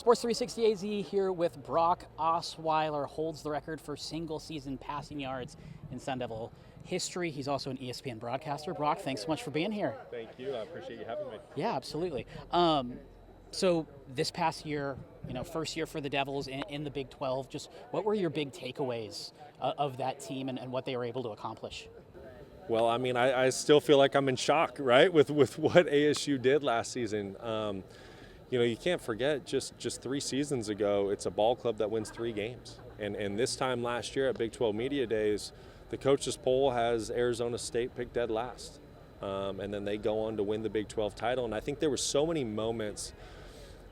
Sports 360 AZ here with Brock Osweiler, holds the record for single-season passing yards in Sun Devil history. He's also an ESPN broadcaster. Brock, thanks so much for being here. Thank you. I appreciate you having me. Yeah, absolutely. So this past year, first year for the Devils in the Big 12, just what were your big takeaways of that team and what they were able to accomplish? Well, I mean, I still feel like I'm in shock, right, with what ASU did last season. You can't forget just 3 seasons ago, it's a ball club that wins 3 games. And this time last year at Big 12 Media Days, the coaches poll has Arizona State picked dead last. And then they go on to win the Big 12 title. And I think there were so many moments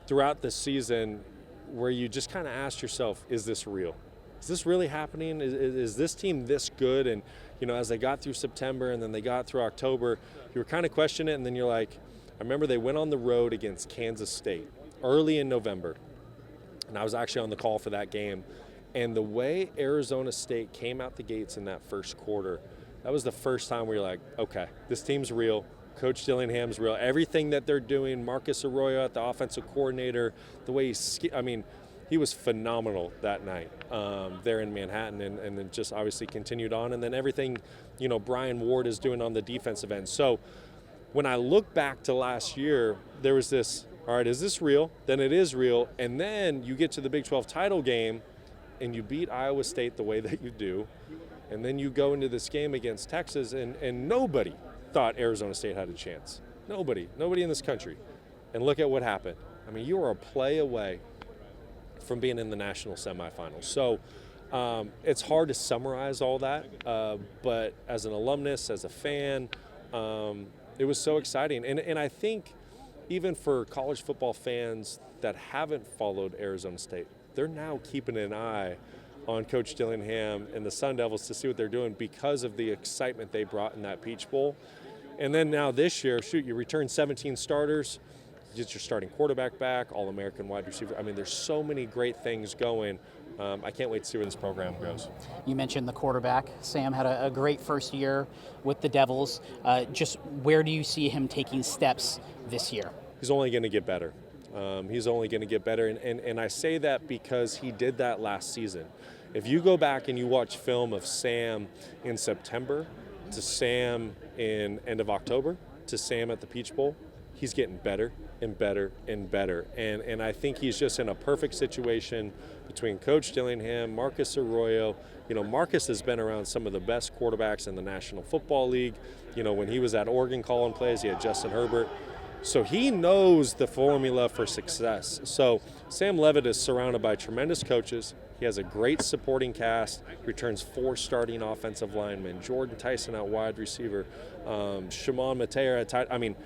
throughout the season where you just kind of asked yourself, is this real? Is this really happening? Is this team this good? And, as they got through September and then they got through October, you were kind of questioning it. And then you're like, I remember they went on the road against Kansas State early in November. And I was actually on the call for that game. And the way Arizona State came out the gates in that first quarter, that was the first time we were like, okay, this team's real. Coach Dillingham's real. Everything that they're doing, Marcus Arroyo at the offensive coordinator, the way he was phenomenal that night there in Manhattan, and then just obviously continued on. And then everything, Brian Ward is doing on the defensive end. So when I look back to last year, there was this, all right, is this real? Then it is real. And then you get to the Big 12 title game and you beat Iowa State the way that you do. And then you go into this game against Texas and nobody thought Arizona State had a chance. Nobody in this country. And look at what happened. I mean, you were a play away from being in the national semifinals. So it's hard to summarize all that, but as an alumnus, as a fan, it was so exciting. And I think even for college football fans that haven't followed Arizona State, they're now keeping an eye on Coach Dillingham and the Sun Devils to see what they're doing because of the excitement they brought in that Peach Bowl. And then now this year, you return 17 starters, you get your starting quarterback back, All-American wide receiver. I mean, there's so many great things going. I can't wait to see where this program goes. You mentioned the quarterback. Sam had a great first year with the Devils. Just where do you see him taking steps this year? He's only going to get better. He's only going to get better. And I say that because he did that last season. If you go back and you watch film of Sam in September to Sam in end of October to Sam at the Peach Bowl, he's getting better and better and better. And I think he's just in a perfect situation between Coach Dillingham, Marcus Arroyo. Marcus has been around some of the best quarterbacks in the National Football League. When he was at Oregon calling plays, he had Justin Herbert. So he knows the formula for success. So Sam Leavitt is surrounded by tremendous coaches. He has a great supporting cast, returns 4 starting offensive linemen, Jordan Tyson at wide receiver, Shimon Mateer at tight. I mean,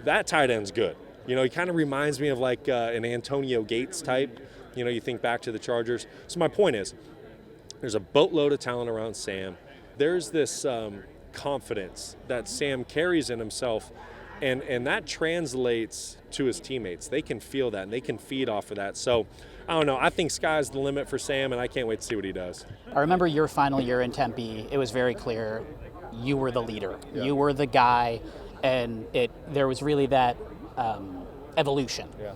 that tight end's good. He kind of reminds me of like an Antonio Gates type. You think back to the Chargers. So my point is, there's a boatload of talent around Sam. There's this confidence that Sam carries in himself, and that translates to his teammates. They can feel that, and they can feed off of that. So, I don't know. I think sky's the limit for Sam, and I can't wait to see what he does. I remember your final year in Tempe. It was very clear you were the leader. Yeah. You were the guy, and there was really that evolution. Yeah.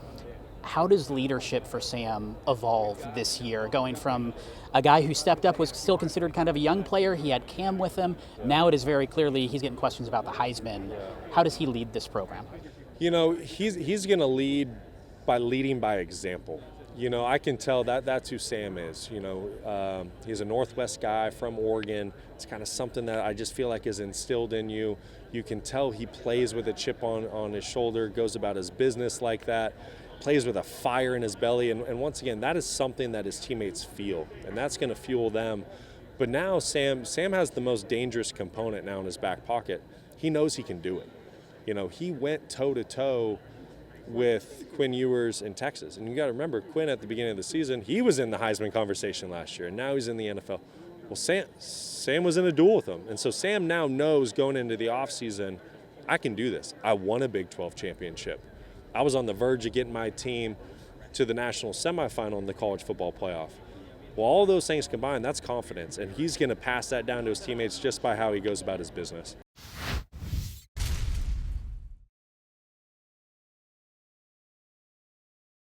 How does leadership for Sam evolve this year, going from a guy who stepped up, was still considered kind of a young player, he had Cam with him, now it is very clearly he's getting questions about the Heisman. How does he lead this program? He's going to lead by leading by example. I can tell that's who Sam is. He's a Northwest guy from Oregon. It's kind of something that I just feel like is instilled in you. You can tell he plays with a chip on his shoulder, goes about his business like that, plays with a fire in his belly. And once again, that is something that his teammates feel, and that's going to fuel them. But now Sam has the most dangerous component now in his back pocket. He knows he can do it. He went toe-to-toe with Quinn Ewers in Texas. And you got to remember, Quinn at the beginning of the season, he was in the Heisman conversation last year, and now he's in the NFL. Well, Sam was in a duel with him. And so Sam now knows going into the offseason, I can do this. I won a Big 12 championship. I was on the verge of getting my team to the national semifinal in the college football playoff. Well, all those things combined, that's confidence. And he's going to pass that down to his teammates just by how he goes about his business.